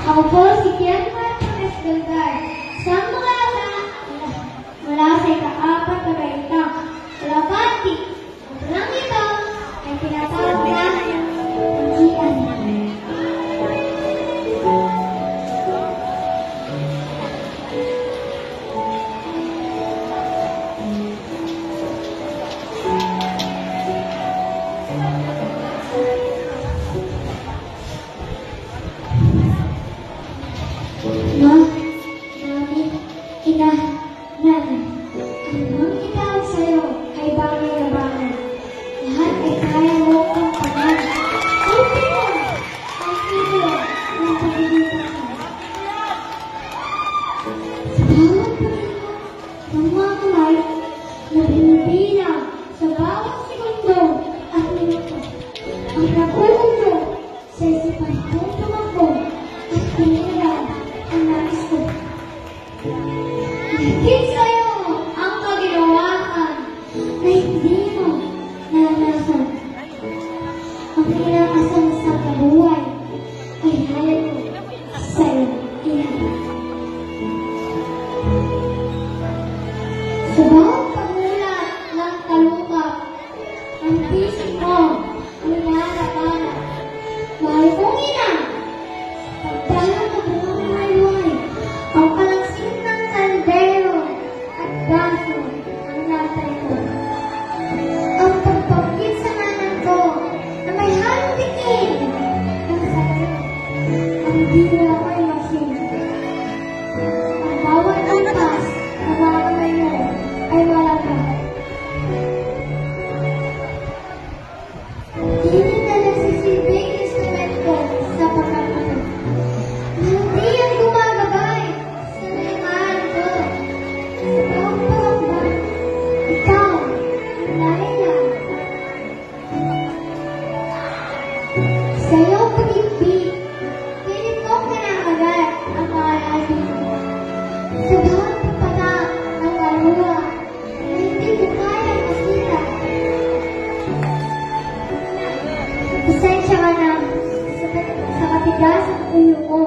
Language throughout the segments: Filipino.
Ako po si Kiana Escaldar. Mula sa ika-4 na gaitang Kalapati. Ang lang ito ay tinatawag na Gian. Ma, Mami, Ina, Nanay, ang itawag sa'yo ay bagay na bagay. Lahat ay kaya mo ang pangalan. Open mo ang ilo ng pag-ibig mo. Sa bawat pag-ibig ng mga kamay na binibilang sa bawat segundo at minuto, ang nagulong mo sa isipan kong tumakbo at pinirang ang nais ko. Higit sa'yo ang kaginawahan na hindi mo naranasan. Ang pinakasang sa kabuhay ay hayag ko sa'yo, Ina. Sa bawat pagulat ng kalungkap, ang pisik mo ay narapanap. Mahal kong Ina, pagdalang ng buhay-buhay, ang palagsin ng kaldero at baso ang natay ko. Ang pagpagkit sa nanan ko na may halong dikin ng sayo. Ang diwa ko'y masin. Ang bawat ampas na mga kamay mo ay malaga. Hindi na nagsisilbing instrumento sa pagkakataon. Hindi ang gumagabay sa limaan ko. Sa bawat palakban, ikaw, Laila. Sa iyong pag-ibig, pilit kong kinakagat ang mga labi mo. Sa bawat pagpatak ng kaluwa na hindi ko kayang masira. Pasensya ka na sa katigas ng ulo ko.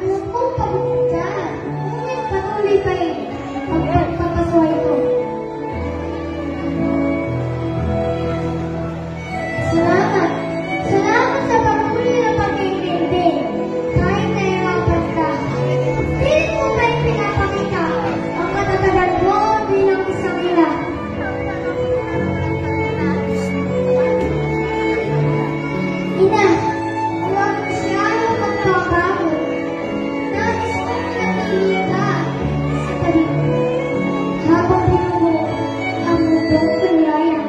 Alam kong pagod ka, ngunit patuloy pa rin ang pagpapasuhay ko. Salamat! Salamat sa patuloy na pag-iintindi. Kahit nahirapan ka, pilit mo pa rin pinapakita ang katatagan mo bilang isang ina. Ina, huwag masyadong magbabago. Nais kong nanili ka sa paligid. Habang binubuo ang mundong kanyaya,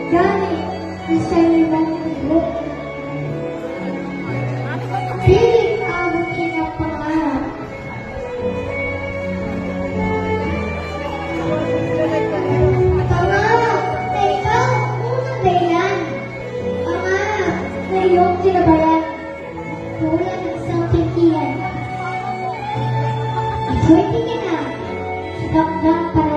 gamit ang salitan ng buhok. Pilit abutin ang pangarap. Pangarap na ikaw ang unang dahilan. Pangarap na iyong tinabayan. Tulad ng isang titiyan. Ako'y tingin na sa dakdak para